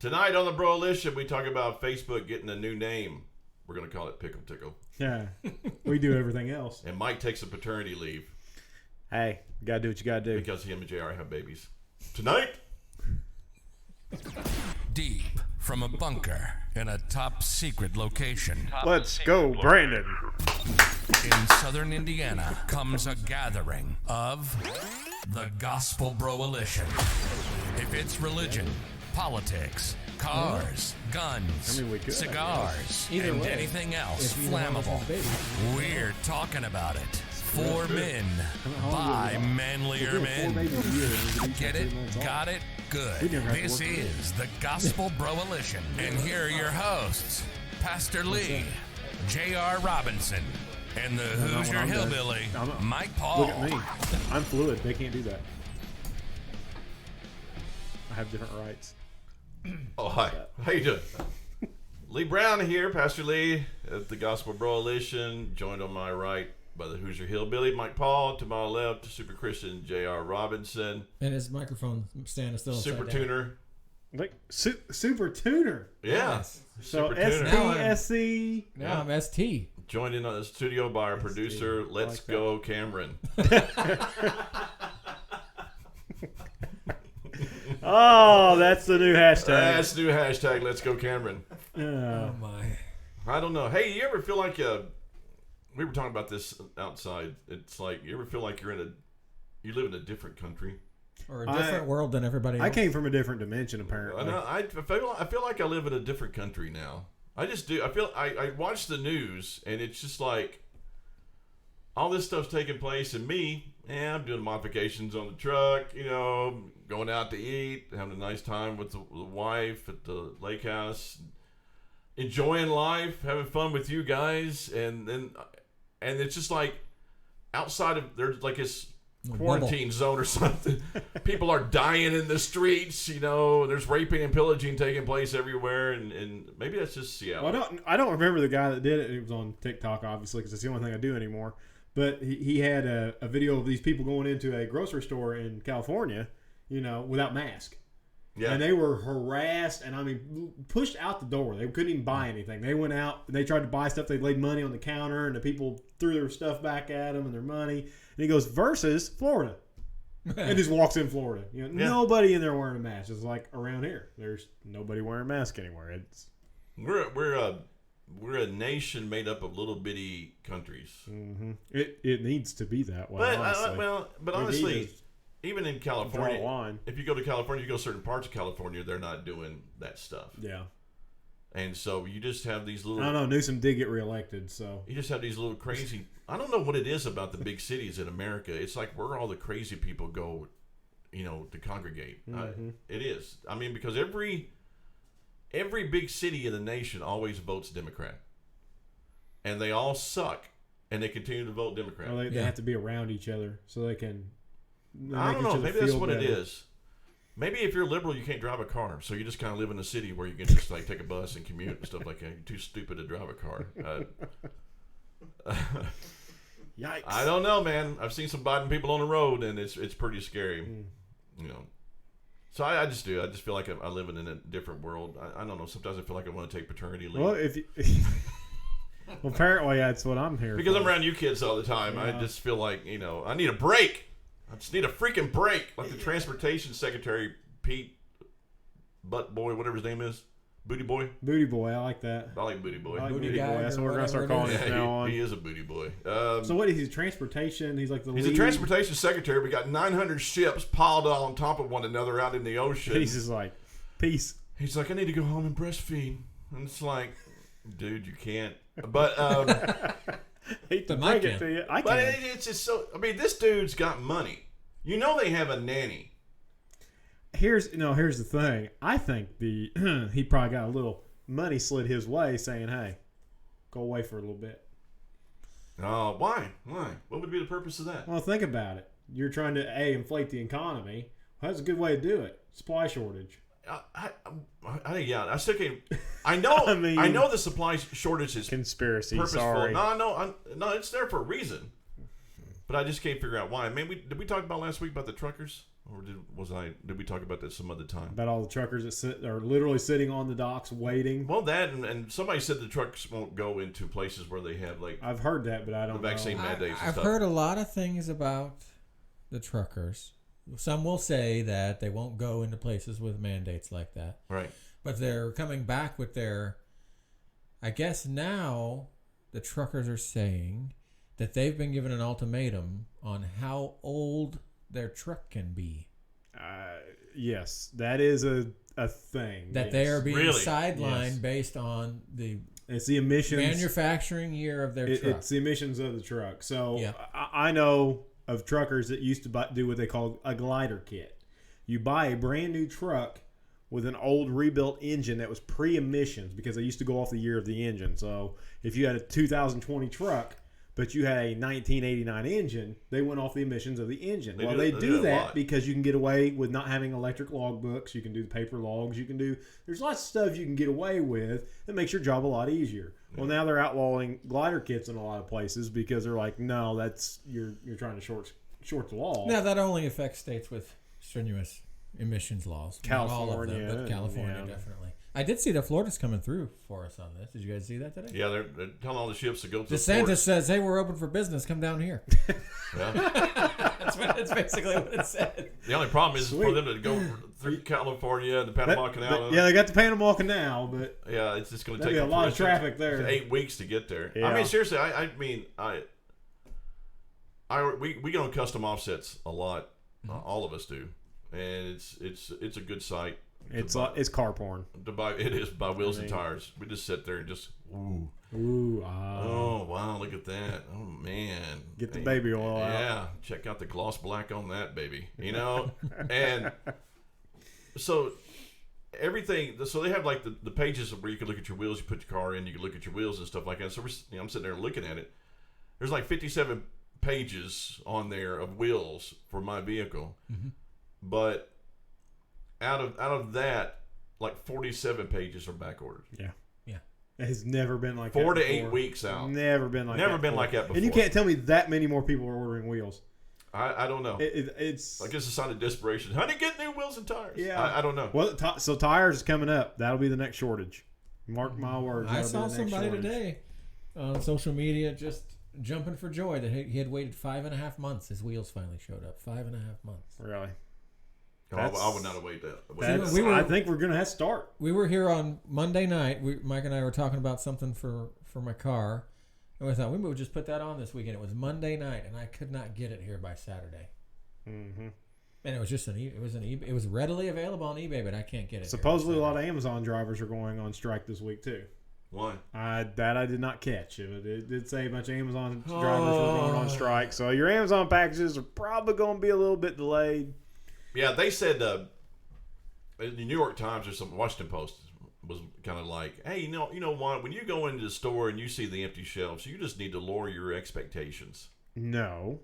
Tonight on the Broalition, we talk about Facebook getting a new name. We're going to call it Pickle Tickle. Yeah, we do everything else. And Mike takes a paternity leave. Hey, you got to do what you got to do. Because him and JR have babies. Tonight. Deep from a bunker in a top secret location. Let's go, Brandon. In southern Indiana comes a gathering of the Gospel Broalition. If it's religion, politics, cars, guns, cigars, and anything else flammable, we're talking about it. For men, by manlier men. Get it? Got it? Good. This is the Gospel Broalition. And here are your hosts, Pastor Lee, J.R. Robinson, and the Hoosier Hillbilly, Mike Paul. Look at me. I'm fluid. They can't do that. I have different rights. Oh, hi. How you doing? Lee Brown here, Pastor Lee at the Gospel Broalition, joined on my right by the Hoosier Hillbilly, Mike Paul. To my left, Super Christian J.R. Robinson. And his microphone stand is still Super Tuner. Like Super Tuner. Yeah. Yes. So Super Tuner. STSC. Now I'm ST. Joined in on the studio by our producer, Let's Go Cameron. Oh, that's the new hashtag. That's the new hashtag, Let's Go Cameron. Oh my. I don't know. Hey, you ever feel like we were talking about this outside. It's like you ever feel like you live in a different country, Or a different world than everybody else. I came from a different dimension, apparently. I feel like I live in a different country now. I just do. I watch the news and it's just like all this stuff's taking place, and me, I'm doing modifications on the truck. Going out to eat, having a nice time with the wife at the lake house, enjoying life, having fun with you guys, and it's just like outside of there's like this quarantine zone or something. People are dying in the streets. There's raping and pillaging taking place everywhere, and maybe that's just Seattle. Well, I don't remember the guy that did it. It was on TikTok, obviously, because it's the only thing I do anymore. But he had a video of these people going into a grocery store in California, without mask. Yeah. And they were harassed and, pushed out the door. They couldn't even buy anything. They went out and they tried to buy stuff. They laid money on the counter and the people threw their stuff back at them and their money. And he goes, versus Florida. And just walks in Florida. Nobody in there wearing a mask. It's like around here. There's nobody wearing a mask anywhere. We're a nation made up of little bitty countries. Mm-hmm. It needs to be that way. But honestly, even in California, draw a line. If you go to California, you go to certain parts of California, they're not doing that stuff. Yeah. And so you just have these little. I don't know. Newsom did get reelected, so you just have these little crazy. I don't know what it is about the big cities in America. It's like where all the crazy people go, to congregate. Mm-hmm. It is. Because every big city in the nation always votes Democrat, and they all suck, and they continue to vote Democrat. Well, they have to be around each other so they can. I don't know. Maybe that's what it is. Maybe if you're liberal, you can't drive a car, so you just kind of live in a city where you can just like take a bus and commute and stuff like that. You're too stupid to drive a car. Yikes! I don't know, man. I've seen some Biden people on the road, and it's pretty scary. So I just do. I just feel like I live in a different world. I don't know. Sometimes I feel like I want to take paternity leave. Well, well, apparently that's what I'm here because for. I'm around you kids all the time. Yeah. I just feel like I need a break. I just need a freaking break, like the transportation secretary Pete Butt Boy, whatever his name is, Booty Boy. Booty Boy, I like that. I like Booty Boy. I like Booty Booty guy Boy. That's or what we're gonna start calling him now on. He is a Booty Boy. So what is he? Transportation? He's like the. He's lead. a transportation secretary. We got 900 ships piled on top of one another out in the ocean. He's just like, peace. He's like, I need to go home and breastfeed, and it's like, dude, you can't. But hate to break it to you. I but can. it's just so. This dude's got money. They have a nanny. Here's the thing. I think he probably got a little money slid his way, saying, "Hey, go away for a little bit." Oh, why? What would be the purpose of that? Well, think about it. You're trying to inflate the economy. Well, that's a good way to do it. Supply shortage. I still can't. I know. I know the supply shortage is conspiracy. Purposeful. Sorry. No, it's there for a reason. But I just can't figure out why. Did we talk about last week about the truckers? Or did we talk about that some other time? About all the truckers that are literally sitting on the docks waiting. Well, that and somebody said the trucks won't go into places where they have like I've heard that, but I don't the vaccine know. mandates and I've stuff. heard a lot of things about the truckers. Some will say that they won't go into places with mandates like that. Right. But they're coming back with their... I guess now the truckers are saying that they've been given an ultimatum on how old their truck can be. Yes, that is a thing. That yes. they are being Really? sidelined Yes. based on the It's the emissions. manufacturing year of their truck. It's the emissions of the truck. So Yeah. I know of truckers that used to do what they call a glider kit. You buy a brand new truck with an old rebuilt engine that was pre-emissions because they used to go off the year of the engine. So if you had a 2020 truck, but you had a 1989 engine, they went off the emissions of the engine. They do a that lot. because you can get away with not having electric logbooks. You can do paper logs. There's lots of stuff you can get away with that makes your job a lot easier. Yeah. Well, now they're outlawing glider kits in a lot of places because they're like, no, that's you're trying to short the law. Now, that only affects states with strenuous emissions laws. California, Not all of them, but California, yeah. definitely. I did see that Florida's coming through for us on this. Did you guys see that today? Yeah, they're telling all the ships to go to the DeSantis port. says, hey, we're open for business. Come down here. Yeah. That's basically what it said. The only problem is Sweet. for them to go through California and the Panama Canal. Yeah, they got the Panama Canal, but Yeah, it's just going to there'll take be a lot of traffic there. 8 weeks to get there. Yeah. I mean, seriously, we get on custom offsets a lot. All of us do, and it's a good site. It's car porn. It is by Wheels and Tires. We just sit there and just ooh. Oh wow! Look at that! Oh man! Get the baby oil out. Yeah, check out the gloss black on that baby. You know, and so everything. So they have like the pages where you can look at your wheels. You put your car in. You can look at your wheels and stuff like that. So I'm sitting there looking at it. There's like 57 pages on there of wheels for my vehicle, but out of that, like 47 pages are back ordered. Yeah. It has never been like 4 that to 8 before. weeks out. Never been like that before. And you can't tell me that many more people are ordering wheels. I don't know. It's I guess a sign of desperation. How do you get new wheels and tires? Yeah. I don't know. Well, so tires is coming up. That'll be the next shortage. Mark my words. I that'll saw be the next somebody shortage. today on social media just jumping for joy that he had waited 5.5 months. His wheels finally showed up. 5.5 months. Really? I would not have waited that. I think we're going to have to start. We were here on Monday night. Mike and I were talking about something for my car. And we thought we would just put that on this weekend. It was Monday night, and I could not get it here by Saturday. Mm-hmm. And it was just it was readily available on eBay, but I can't get it. Supposedly a lot of Amazon drivers are going on strike this week too. Why? I did not catch. It did say a bunch of Amazon drivers were going on strike. So your Amazon packages are probably going to be a little bit delayed. Yeah, they said the New York Times or some Washington Post was kind of like, hey, you know what? When you go into the store and you see the empty shelves, you just need to lower your expectations. No.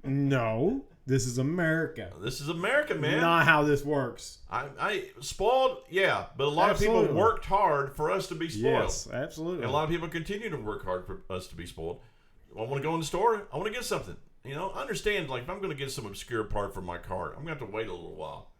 This is America. This is America, man. Not how this works. I spoiled, yeah, but a lot Absolutely. of people worked hard for us to be spoiled. Yes, absolutely. And a lot of people continue to work hard for us to be spoiled. I want to go in the store. I want to get something. You know, understand, like, if I'm going to get some obscure part for my car, I'm going to have to wait a little while.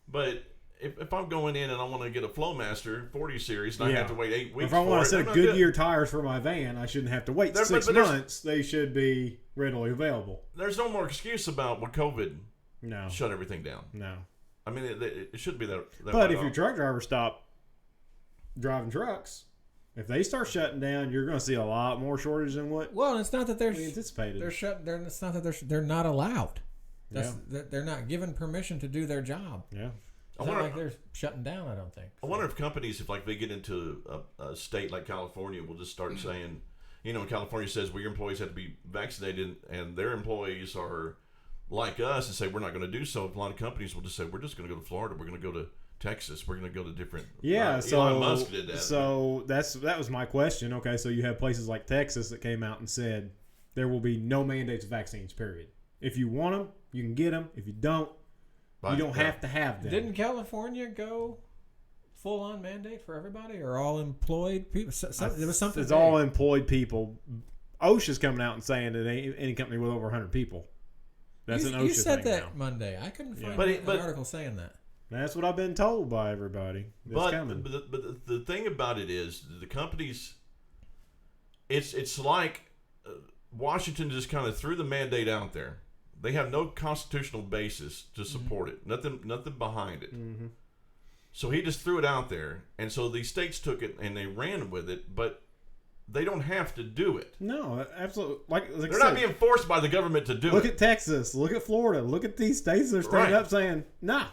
But if I'm going in and I want to get a Flowmaster 40 series and I have to wait 8 weeks if I want to for set Goodyear tires for my van, I shouldn't have to wait 6 months. They should be readily available. There's no more excuse about when COVID No. shut everything down. No. I mean, it shouldn't be that but if your truck drivers stop driving trucks, if they start shutting down, you're going to see a lot more shortage than what Well, it's not that they're we anticipated. They're shut. It's not that they're not allowed. They're not given permission to do their job. Yeah. It's not like they're shutting down. I don't think. I wonder if companies, if like they get into a state like California, will just start saying, you know, California says, well, your employees have to be vaccinated, and their employees are like us, and say we're not going to do so. A lot of companies will just say we're just going to go to Florida, we're going to go to Texas, we're going to go to different. Yeah, so Elon Musk did that. So that was my question. Okay, so you have places like Texas that came out and said there will be no mandates of vaccines. Period. If you want them, you can get them. If you don't, you don't have to have them. Didn't California go full on mandate for everybody or all employed people? There was something. It's all employed people. OSHA's coming out and saying that any company with over 100 people. That's an OSHA You said thing that now. Monday. I couldn't find But an article saying that. That's what I've been told by everybody. It's coming. But the thing about it is the companies. It's like Washington just kind of threw the mandate out there. They have no constitutional basis to support it. Nothing behind it. Mm-hmm. So he just threw it out there, and so these states took it and they ran with it. But they don't have to do it. No, absolutely. Like They're not being forced by the government to do it. Look at Texas. Look at Florida. Look at these states that are standing Right. up saying, "Nah,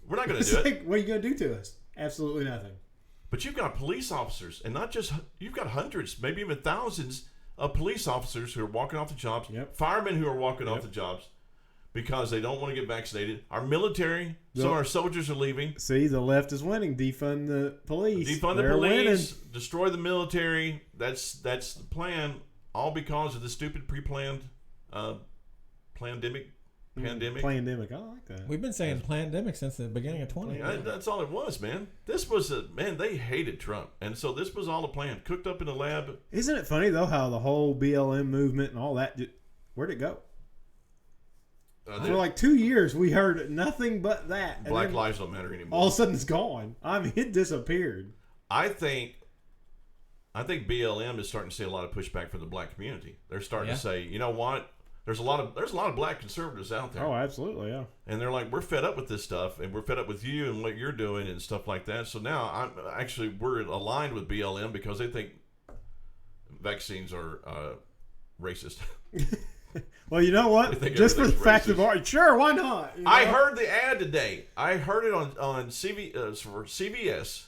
We're not going to it's do it. like, what are you going to do to us? Absolutely nothing." But you've got police officers, and not just you've got hundreds, maybe even thousands of police officers who are walking off the jobs. Yep. Firemen who are walking off the jobs because they don't want to get vaccinated. Our military, some of our soldiers are leaving. See, the left is winning. Defund the police. Defund the They're police, winning. destroy the military. That's the plan. All because of the stupid pre-planned pandemic. Plandemic. I like that. We've been saying pandemic since the beginning of 20. That's all it was, man. This was they hated Trump, and so this was all a plan, cooked up in a lab. Isn't it funny though how the whole BLM movement and all that? Where'd it go? For like 2 years, we heard nothing but that. And Black then lives don't matter anymore. all of a sudden, it's gone. I mean, it disappeared. I think BLM is starting to see a lot of pushback from the black community. They're starting to say, you know what? There's a lot of black conservatives out there. Oh, absolutely, yeah. And they're like, we're fed up with this stuff, and we're fed up with you and what you're doing and stuff like that. So now we're aligned with BLM because they think vaccines are racist. Well, you know what? Just for the fact of art, sure, why not? You know? I heard the ad today. I heard it on for CBS,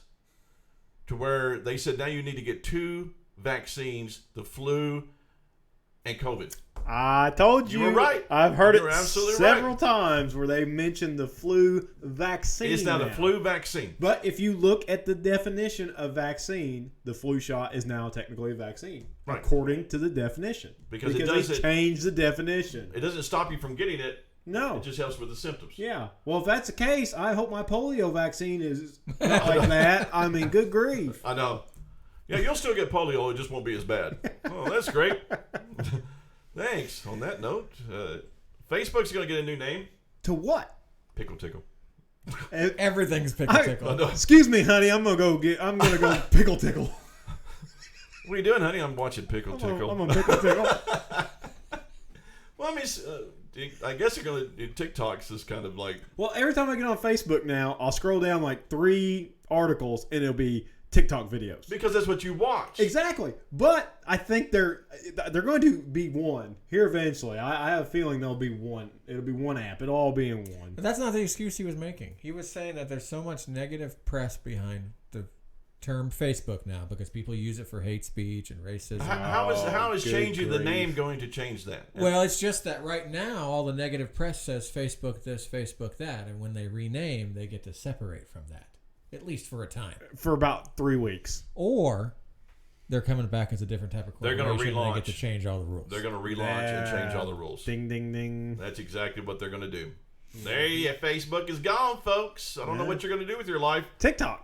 to where they said now you need to get 2 vaccines: the flu and COVID. I told you. You were right. I've heard You were it absolutely several right. times where they mentioned the flu vaccine. It's now the flu vaccine. But if you look at the definition of vaccine, the flu shot is now technically a vaccine, Right. according to the definition. Because they changed the definition. It doesn't stop you from getting it. No. It just helps with the symptoms. Yeah. Well, if that's the case, I hope my polio vaccine is not like that. I mean, good grief. I know. Yeah, you'll still get polio. It just won't be as bad. Oh, that's great. Thanks. On that note, Facebook's going to get a new name. To what? Pickle Tickle. Everything's pickle tickle. No. Excuse me, honey. I'm gonna go pickle tickle. What are you doing, honey? I'm watching Pickle Tickle. I'm a pickle tickle. Well, I mean, I guess they're going to do TikToks is kind of like... Well, every time I get on Facebook now, I'll scroll down like 3 articles and it'll be TikTok videos. Because that's what you watch. Exactly. But I think they're going to be one here eventually. I have a feeling there'll be one. It'll be one app. It'll all be in one. But that's not the excuse he was making. He was saying that there's so much negative press behind the term Facebook now because people use it for hate speech and racism. How is good changing the grief. name going to change that? Well, it's just that right now all the negative press says Facebook this, Facebook that, and when they rename, they get to separate from that, at least for a time. For about 3 weeks. Or they're coming back as a different type of They're corporation. going to relaunch. They get to change all the rules. They're going to relaunch and change all the rules. Ding, ding, ding. That's exactly what they're going to do. There you Facebook is gone, folks. I don't know what you're going to do with your life. TikTok.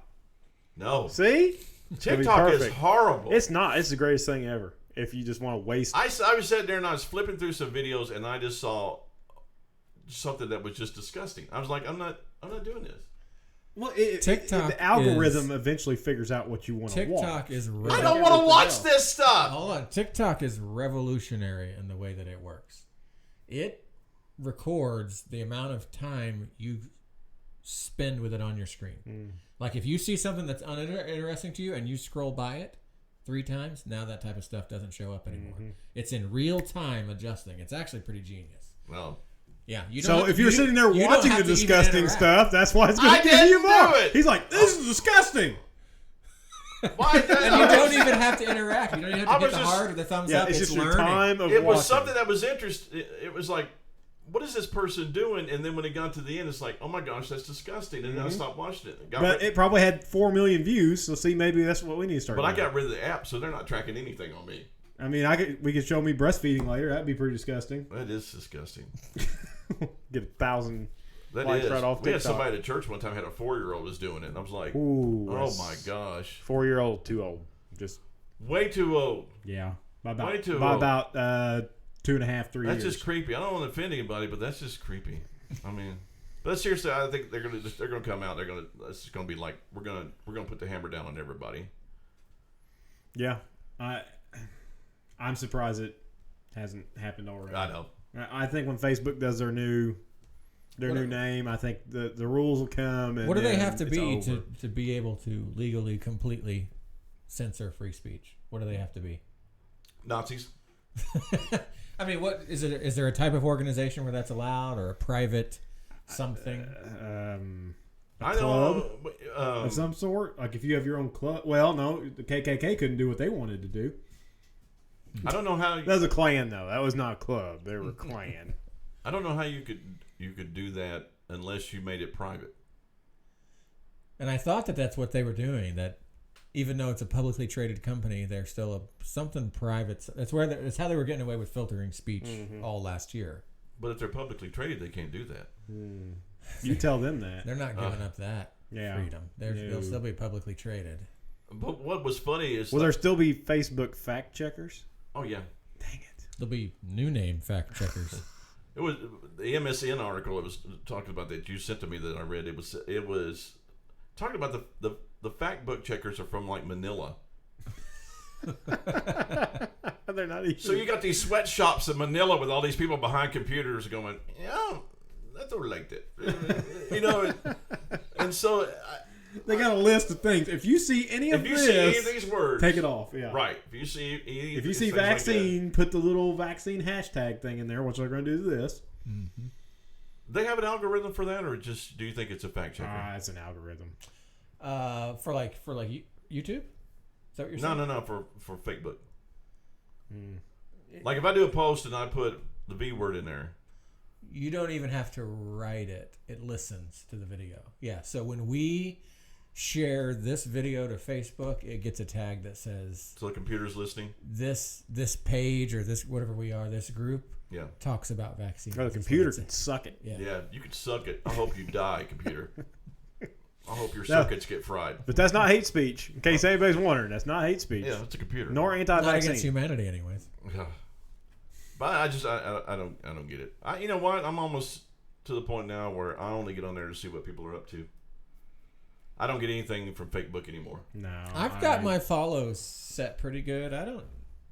No. See? TikTok is perfect. horrible. It's not. It's the greatest thing ever. If you just want to waste. I was sitting there and I was flipping through some videos and I just saw something that was just disgusting. I was like, I'm not doing this. Well, TikTok the algorithm eventually figures out what you want to watch. TikTok is I don't want to watch this stuff. Hold on. TikTok is revolutionary in the way that it works. It records the amount of time you spend with it on your screen. Like if you see something that's uninteresting to you and you scroll by it 3 times, now that type of stuff doesn't show up anymore. It's in real time adjusting. It's actually pretty genius. Well, Yeah. You don't So have to- if you're sitting there you don't watching have the to even disgusting interact. stuff, that's why it's going I to give you didn't more. do it. He's like, this is disgusting. why? And you don't even have to interact. You don't even I have to was hit the just- heart or the thumbs Yeah, up. it's It's just your learning. time of It was watching. something that was interesting. It was like, what is this person doing? And then when it got to the end, it's like, oh my gosh, that's disgusting. And then I stopped watching it. But it probably had 4 million views, so see, maybe that's what we need to start But I doing. got rid of the app, so they're not tracking anything on me. I mean, we could show me breastfeeding later. That'd be pretty disgusting. That is disgusting. Get 1,000 That likes is. right off We had TikTok. somebody at church one time had a 4-year-old was doing it, and I was like, Ooh, oh my gosh, 4-year-old, too old. Just way too old. yeah. Way too by old. about 2.5, 3 years. That's just creepy. I don't want to offend anybody, but that's just creepy. I mean, but seriously, I think they're gonna come out. It's gonna be like we're gonna put the hammer down on everybody. Yeah, I'm surprised it hasn't happened already. I know. I think when Facebook does their new name, I think the rules will come. And what do they have to be over. to be able to legally completely censor free speech? What do they have to be? Nazis. I mean, what is it? Is there a type of organization where that's allowed, or a private something? I club know. Of some sort. Like if you have your own club. Well, no, the KKK couldn't do what they wanted to do. I don't know how. That was a clan, though. That was not a club. They were a clan. I don't know how you could do that unless you made it private. And I thought that's what they were doing. That even though it's a publicly traded company, they're still something private. That's how they were getting away with filtering speech all last year. But if they're publicly traded, they can't do that. You tell them that. They're not giving up that freedom. They'll still be publicly traded. But what was funny is... Will there still be Facebook fact checkers? Oh, yeah. Dang it. There'll be new name fact checkers. It was the MSN article. It was talking about that you sent to me that I read. It was talking about the fact book checkers are from like Manila. They're not even. So you got these sweatshops in Manila with all these people behind computers going, yeah, that's all like that, you know. And so they got a list of things. If you see any of these words, take it off. Yeah, right. If you see vaccine, put the little vaccine hashtag thing in there, which they're going to do to this. Mm-hmm. They have an algorithm for that, or just do you think it's a fact checker? It's an algorithm. For YouTube. Is that what you're saying? No, for Facebook. Like if I do a post and I put the V word in there, you don't even have to write it. It listens to the video. Yeah. So when we share this video to Facebook, it gets a tag that says, so the computer's listening. This page or this whatever we are, this group, talks about vaccines. Oh, the computer can suck it. Yeah, you can suck it. I hope you die, computer. I hope your circuits get fried. But that's not hate speech. In case anybody's wondering, that's not hate speech. Yeah, it's a computer. Nor anti-vaccine. Not against humanity, anyways. Yeah. But I don't get it. You know what? I'm almost to the point now where I only get on there to see what people are up to. I don't get anything from Facebook anymore. No. I've got my follows set pretty good. I don't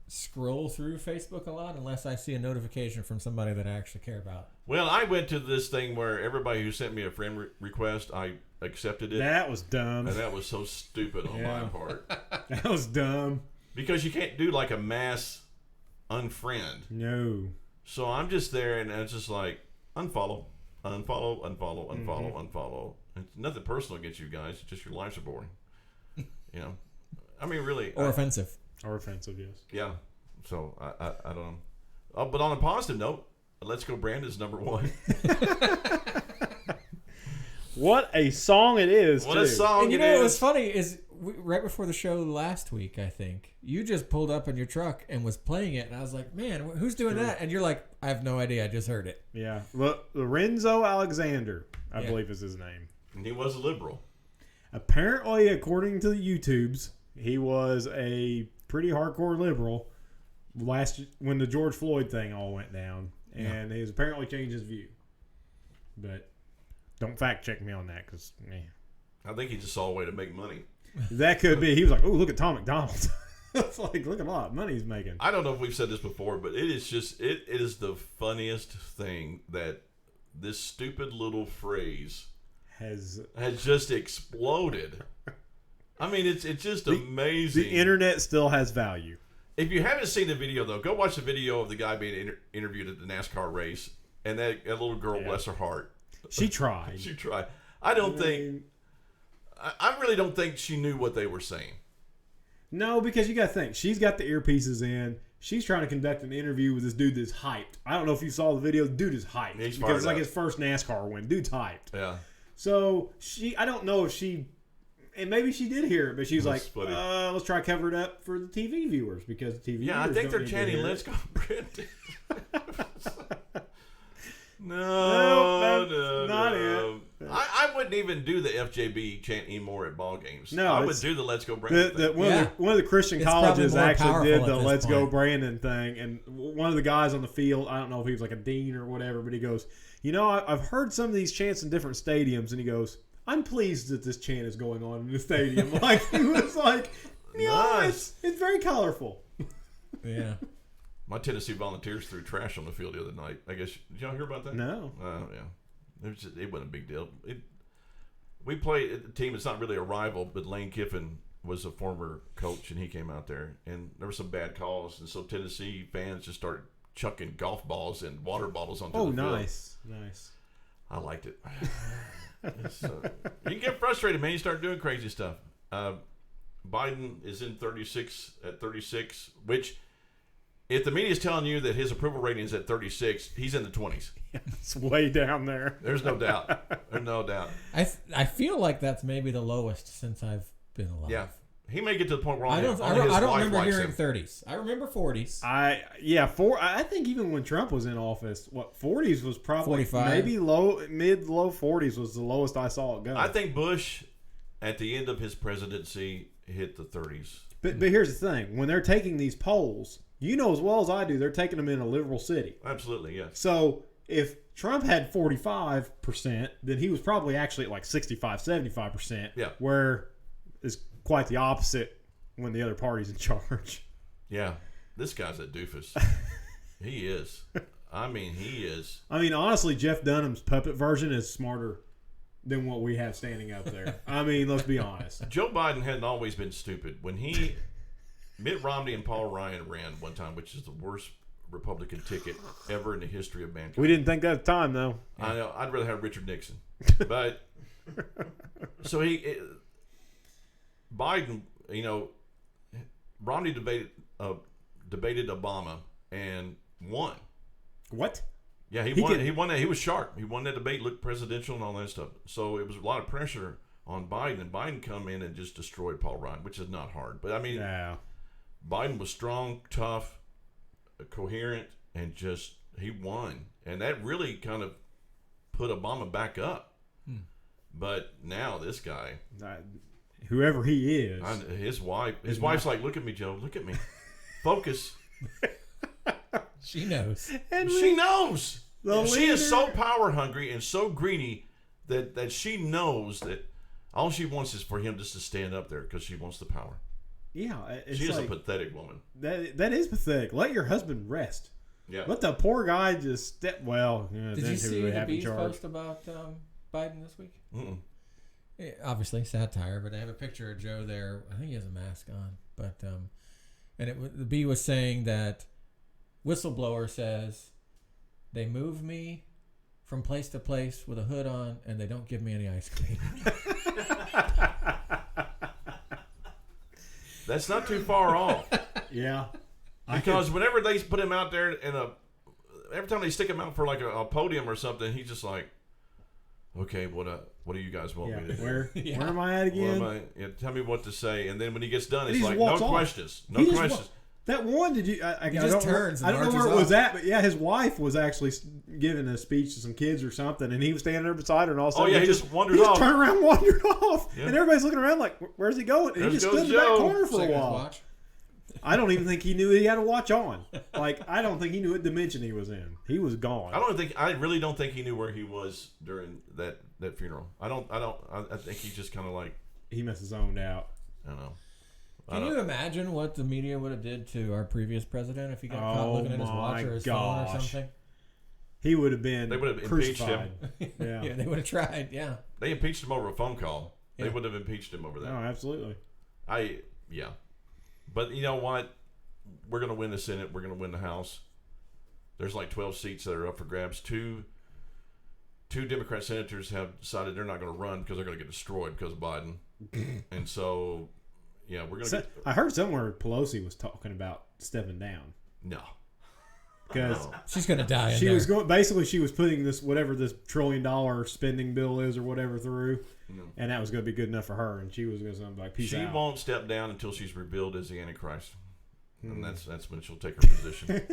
scroll through Facebook a lot unless I see a notification from somebody that I actually care about. Well, I went to this thing where everybody who sent me a friend request, I accepted it. That was dumb. And that was so stupid on my part. That was dumb. Because you can't do like a mass unfriend. No. So I'm just there and it's just like unfollow. It's nothing personal against you guys. It's just your lives are boring. You know? I mean, really. Or offensive. Or offensive, yes. Yeah. So I don't know. Oh, but on a positive note, Let's Go Brandon's number one. What a song it is, What a song and it you know is. what was funny is right before the show last week, I think, you just pulled up in your truck and was playing it. And I was like, man, who's doing that? And you're like, I have no idea. I just heard it. Yeah. Lorenzo Alexander, I believe is his name. And he was a liberal. Apparently, according to the YouTubes, he was a pretty hardcore liberal when the George Floyd thing all went down. And he's apparently changed his view. But don't fact check me on that because, man. I think he just saw a way to make money. That could be. He was like, oh, look at Tom McDonald. It's like, look at a lot of money he's making. I don't know if we've said this before, but it is the funniest thing that this stupid little phrase has just exploded. I mean, it's just amazing. The internet still has value. If you haven't seen the video, though, go watch the video of the guy being interviewed at the NASCAR race. And that little girl, bless her heart. She tried. She tried. I really don't think she knew what they were saying. No, because you got to think. She's got the earpieces in. She's trying to conduct an interview with this dude that's hyped. I don't know if you saw the video. The dude is hyped. He's because it's like up. his first NASCAR win. Dude's hyped. Yeah. So I don't know if she, and maybe she did hear it, but she's like, let's try to cover it up for the TV viewers because the TV viewers I think they're don't need to chanting, hear "Let's it." go, Brandon." Nope, that's not it. I wouldn't even do the FJB chant anymore at ball games. No, I would do the Let's Go Brandon thing. One of the Christian It's probably colleges more actually did powerful the at Let's this Go point. Brandon thing, and one of the guys on the field, I don't know if he was like a dean or whatever, but he goes, I've heard some of these chants in different stadiums, and he goes, I'm pleased that this chant is going on in the stadium. Like, he was like, Nice. it's very colorful. Yeah. My Tennessee Volunteers threw trash on the field the other night. I guess, did y'all hear about that? No. Yeah. It wasn't a big deal. We played a team. It's not really a rival, but Lane Kiffin was a former coach, and he came out there, and there were some bad calls, and so Tennessee fans just started chucking golf balls and water bottles onto the field. Nice. I liked it. You can get frustrated, man. You start doing crazy stuff. Biden is in 36, which, if the media is telling you that his approval rating is at 36, he's in the 20s. It's way down there. There's no doubt. There's no doubt. I feel like that's maybe the lowest since I've been alive. Yeah. He may get to the point where I don't remember hearing 30s. I remember 40s. I think even when Trump was in office, 40s was probably 45. maybe mid low 40s was the lowest I saw it go. I think Bush, at the end of his presidency, hit the 30s. But here's the thing: when they're taking these polls, you know as well as I do, they're taking them in a liberal city. Absolutely, yes. So if Trump had 45%, then he was probably actually at like 65, 75%. Yeah. Where is quite the opposite when the other party's in charge. Yeah. This guy's a doofus. He is. I mean, he is. I mean, honestly, Jeff Dunham's puppet version is smarter than what we have standing up there. I mean, let's be honest. Joe Biden hadn't always been stupid. When Mitt Romney and Paul Ryan ran one time, which is the worst Republican ticket ever in the history of mankind. We didn't think that at the time, though. I know. I'd rather have Richard Nixon. But so Biden, Romney debated Obama and won. What? Yeah, he won. He won that. He was sharp. He won that debate, looked presidential and all that stuff. So it was a lot of pressure on Biden, and Biden come in and just destroyed Paul Ryan, which is not hard. But I mean, Biden was strong, tough, coherent, and he won, and that really kind of put Obama back up. But now this guy, whoever he is, his wife's like, look at me, Joe, look at me, focus. She knows. She knows. She is so leader. power hungry and so greedy that she knows that all she wants is for him just to stand up there because she wants the power. Yeah, She is a pathetic woman. That is pathetic. Let your husband rest. Yeah. Let the poor guy just step. Well, Did you see the Bees post about Biden this week? Mm-mm. Yeah, obviously satire, but I have a picture of Joe there. I think he has a mask on, but the Bee was saying that whistleblower says they move me from place to place with a hood on, and they don't give me any ice cream. That's not too far off. Yeah. Because whenever they put him out there every time they stick him out for like a podium or something, he's just like, okay, what do you guys want me to do? Where am I at again? Tell me what to say. And then when he gets done, And it's he like, just no walks off. questions. No He just questions. That one, did you? I just turns and I don't know marches where it was off. at, but yeah, his wife was actually giving a speech to some kids or something, and he was standing there beside her, and all of a sudden, he just wandered he off. turned around, and wandered off, Yeah. and everybody's looking around like, "Where's he going?" And There he just goes stood in that Joe. corner for a Check his while. watch. I don't even think he knew he had a watch on. Like, I don't think he knew what dimension he was in. He was gone. I really don't think he knew where he was during that funeral. I think he's just kind of like, He must have zoned out. I don't know. Can you imagine what the media would have did to our previous president if he got caught looking at his watch or his phone or something? He would have been. They would have impeached crucified. him. Yeah. Yeah, they would have tried. Yeah. They impeached him over a phone call. Yeah. They would have impeached him over that. No, absolutely. But you know what? We're going to win the Senate. We're going to win the House. There's like 12 seats that are up for grabs. Two Democrat senators have decided they're not going to run because they're going to get destroyed because of Biden. And so, yeah, we're going to I heard somewhere Pelosi was talking about stepping down. No. Because she's going to die. she was going. Basically, she was putting this whatever this $1 trillion spending bill is or whatever through, and that was going to be good enough for her. And she was going to something like, "Peace out." She won't step down until she's revealed as the Antichrist, and that's when she'll take her position.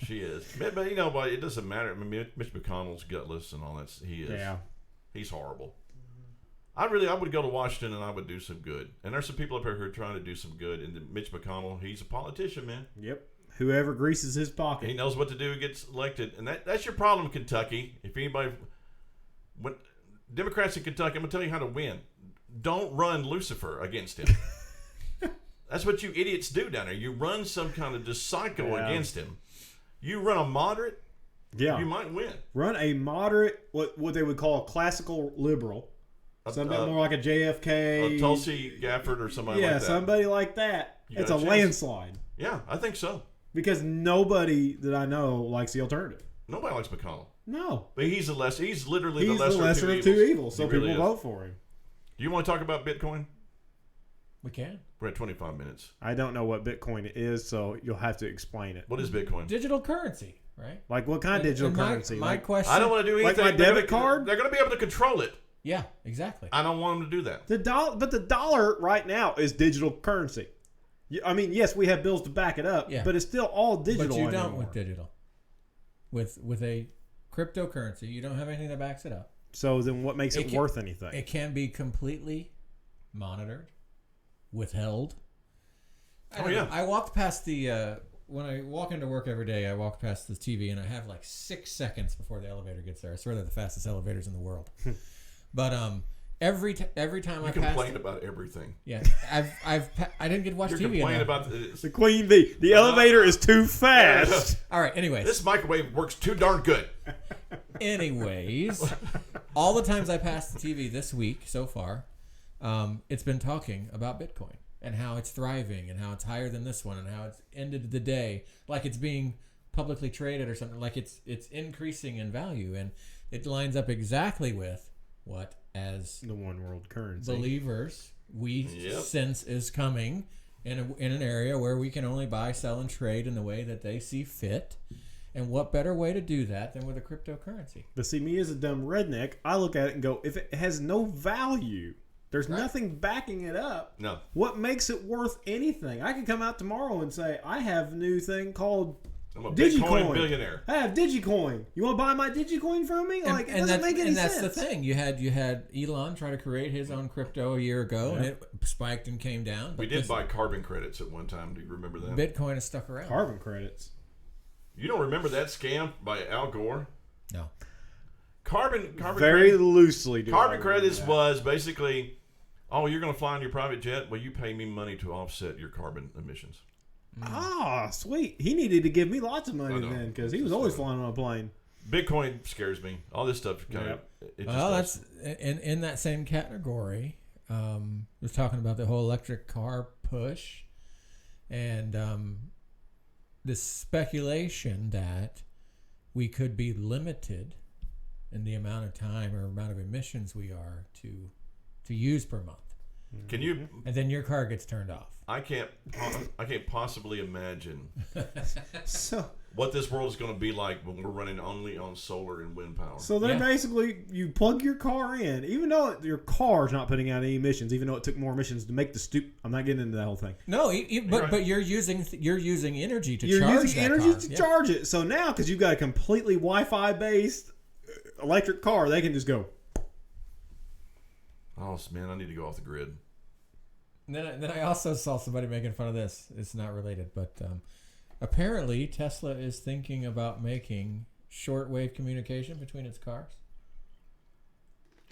She is. But you know what? It doesn't matter. I mean, Mitch McConnell's gutless and all that. He is. Yeah. He's horrible. I would go to Washington and I would do some good. And there's some people up here who are trying to do some good. And Mitch McConnell, he's a politician, man. Yep. Whoever greases his pocket. He knows what to do and gets elected. And that's your problem, Kentucky. If anybody... When Democrats in Kentucky, I'm going to tell you how to win. Don't run Lucifer against him. That's what you idiots do down there. You run some kind of just psycho against him. You run a moderate, you might win. Run a moderate, what they would call a classical liberal. Something more like a JFK. A Tulsi Gabbard or somebody like that. Yeah, somebody like that. It's a landslide. Yeah, I think so. Because nobody that I know likes the alternative. Nobody likes McConnell. No. But he's literally the lesser of two evils. So people vote for him. Do you want to talk about Bitcoin? We can. We're at 25 minutes. I don't know what Bitcoin is, so you'll have to explain it. What is Bitcoin? Digital currency, right? Like what kind of digital currency? My question. I don't want to do anything. Like my debit card? They're going to be able to control it. Yeah, exactly. I don't want them to do that. But the dollar right now is digital currency. I mean, yes, we have bills to back it up, but it's still all digital. But you anymore. don't with digital. With a cryptocurrency, you don't have anything that backs it up. So then what makes it worth anything? It can be completely monitored, withheld. I walked past the when I walk into work every day, I walk past the TV and I have like 6 seconds before the elevator gets there. I swear they're the fastest elevators in the world. But every time I complain about everything. Yeah, I didn't get to watch You're TV. Complaining about the Queen Bee. The elevator is too fast. All right. Anyways, this microwave works too darn good. Anyways, all the times I passed the TV this week so far, it's been talking about Bitcoin and how it's thriving and how it's higher than this one and how it's ended the day like it's being publicly traded or something, like it's increasing in value, and it lines up exactly with what as the one world currency believers we sense is coming in an area where we can only buy, sell, and trade in the way that they see fit. And what better way to do that than with a cryptocurrency? But see, me as a dumb redneck, I look at it and go, if it has no value, there's nothing backing it up. No. What makes it worth anything? I can come out tomorrow and say, I have a new thing called I'm a Digicoin. Bitcoin billionaire. I have Digicoin. You want to buy my Digicoin from me? Like, it doesn't make any sense. And that's the thing. You had Elon try to create his own crypto a year ago, and it spiked and came down. We did buy carbon credits at one time. Do you remember that? Bitcoin has stuck around. Carbon credits. You don't remember that scam by Al Gore? No. Carbon very credit, loosely. Carbon credits was basically, you're going to fly in your private jet? Well, you pay me money to offset your carbon emissions. Ah, sweet. He needed to give me lots of money then because he was always flying on a plane. Bitcoin scares me. All this stuff kind of. Well, that's in that same category. Was talking about the whole electric car push, and the speculation that we could be limited in the amount of time or amount of emissions we are to use per month. Can you? And then your car gets turned off. I can't possibly imagine So what this world is going to be like when we're running only on solar and wind power. So they're basically, you plug your car in, even though your car's not putting out any emissions, even though it took more emissions to make the I'm not getting into that whole thing. No, but you're using energy to charge You're using energy car. to charge it. So now, because you've got a completely Wi-Fi based electric car, they can just go. Oh man, I need to go off the grid. And then I also saw somebody making fun of this. It's not related, but apparently Tesla is thinking about making shortwave communication between its cars.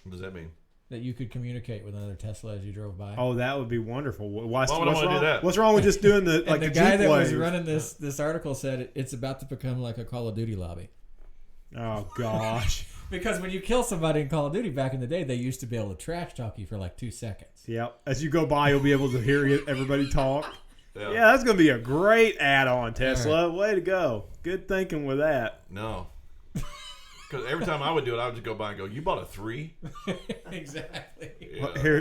What does that mean? That you could communicate with another Tesla as you drove by. Oh, that would be wonderful. Why would I want to do that? What's wrong with just doing the the guy that was running this article said it's about to become like a Call of Duty lobby. Oh gosh. Because when you kill somebody in Call of Duty back in the day, they used to be able to trash talk you for like 2 seconds. Yep. As you go by, you'll be able to hear everybody talk. Yeah, that's going to be a great add-on, Tesla. Right. Way to go. Good thinking with that. No. Because every time I would do it, I would just go by and go, you bought a 3? Exactly.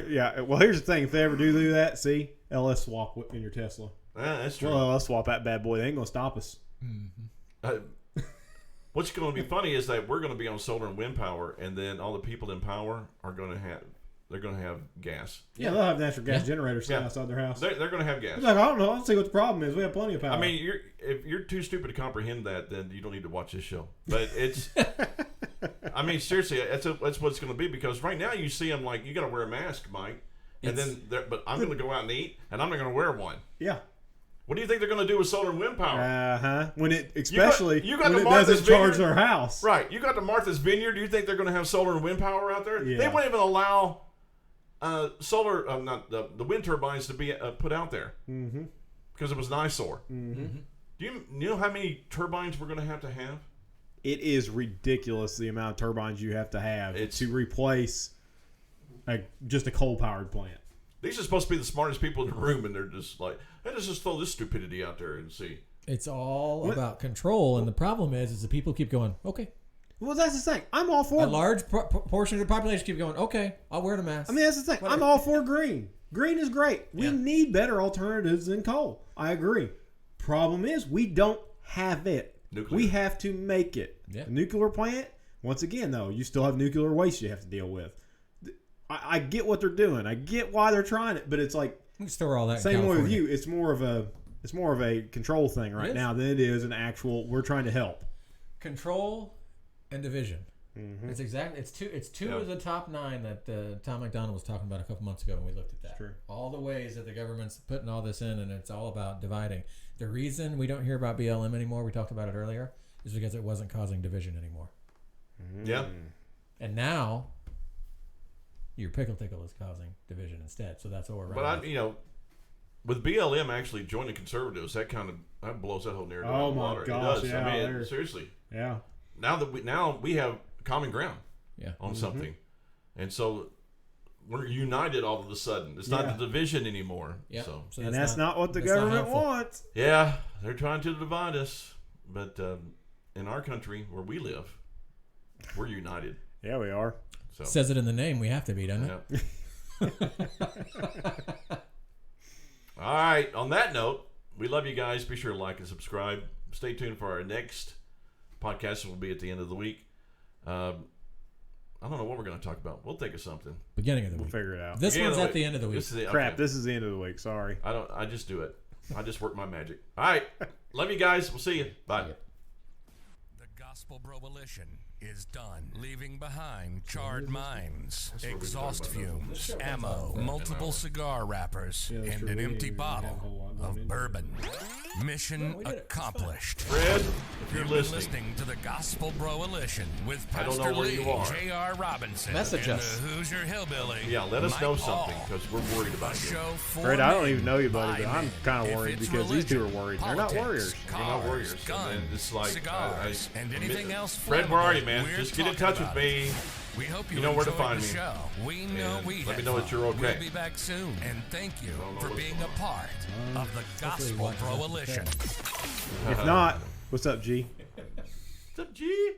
Yeah. Well, here's the thing. If they ever do that, see, LS swap in your Tesla. Yeah, that's true. Well, LS swap that bad boy. They ain't going to stop us. Mm-hmm. What's going to be funny is that we're going to be on solar and wind power, and then all the people in power are going to they're going to have gas. Yeah, they'll have natural gas generators sitting Yeah. outside their house. They're going to have gas. It's like, I don't know. I don't see what the problem is. We have plenty of power. I mean, if you're too stupid to comprehend that, then you don't need to watch this show. But it's, I mean, seriously, that's what it's going to be, because right now you see them like, you got to wear a mask, Mike, and but I'm going to go out and eat, and I'm not going to wear one. yeah. What do you think they're going to do with solar and wind power? When it, especially you got when the it doesn't Martha's charge Vineyard. their house. Right. You got the Martha's Vineyard. Do you think they're going to have solar and wind power out there? Yeah. They wouldn't even allow solar, not the wind turbines to be put out there because it was an eyesore. Do you know how many turbines we're going to have? It is ridiculous the amount of turbines you have to have to replace just a coal-powered plant. These are supposed to be the smartest people in the room, and they're just like, hey, let's just throw this stupidity out there and see. It's all about control, and the problem is the people keep going, okay. Well, that's the thing. I'm all for A large portion of the population keep going, okay, I'll wear the mask. I mean, that's the thing. Whatever. I'm all for green. Green is great. We Yeah. need better alternatives than coal. I agree. Problem is, we don't have it. Nuclear. We have to make it. Yeah. A nuclear plant, once again, though, you still have nuclear waste you have to deal with. I get what they're doing. I get why they're trying it, but it's like We can store all that same in way with California. you. It's more of a control thing right now than it is an actual. We're trying to help. Control and division. It's exactly. It's two Yeah. of the top 9 that Tom McDonald was talking about a couple months ago when we looked at that. True. All the ways that the government's putting all this in, and it's all about dividing. The reason we don't hear about BLM anymore, we talked about it earlier, is because it wasn't causing division anymore. Yeah. And now, your pickle tickle is causing division instead. So that's what we're But with BLM actually joining conservatives, that blows that whole narrative out Oh of the my water. gosh, It does. yeah, I mean, they're- seriously. Yeah. Now we have common ground Yeah. on something, and so we're united all of a sudden. It's not the division anymore. Yeah. So And that's not what the that's not government helpful. wants. yeah, they're trying to divide us, but in our country where we live, we're united. Yeah, we are. So Says it in the name. We have to be, doesn't it? yeah. All right. On that note, we love you guys. Be sure to like and subscribe. Stay tuned for our next podcast. It will be at the end of the week. I don't know what we're going to talk about. We'll think of something. Beginning of the We'll week. figure it out. This Beginning one's of at the end of the week. This is Crap, this is the end of the week. Sorry. I just do it. I just work my magic. All right. Love you guys. We'll see you. Bye. The Gospel Broalition is done, leaving behind charred mines, what we were exhaust talking about. fumes, ammo, multiple cigar wrappers, Yeah, that's and true. an We empty didn't have a whole bottle lot going of into bourbon. Mission we did it. It's accomplished. Fred, if you're You've been listening, listening to the Gospel Broalition with I don't Pastor know where Lee you are. J.R. Robinson Message and us. the Hoosier Hillbilly. yeah, let us Mike know Paul. something because we're worried A about you. show for Fred, I don't men, even know you, buddy, but by I'm men. kind If of worried it's because these two are religion, worried. They're not politics, warriors. You're not cars, warriors. And guns, then it's like, cigars, and anything else. Fred, where are you, flammable, man? we're Just get in talking touch with about me. it. We hope you know where to enjoyed find the me. show. We know And we let had me know that fun. you're okay. We'll be back soon, and thank you know for what's being going a part of the Gospel watch it. Broalition. If not, what's up, G? What's up, G?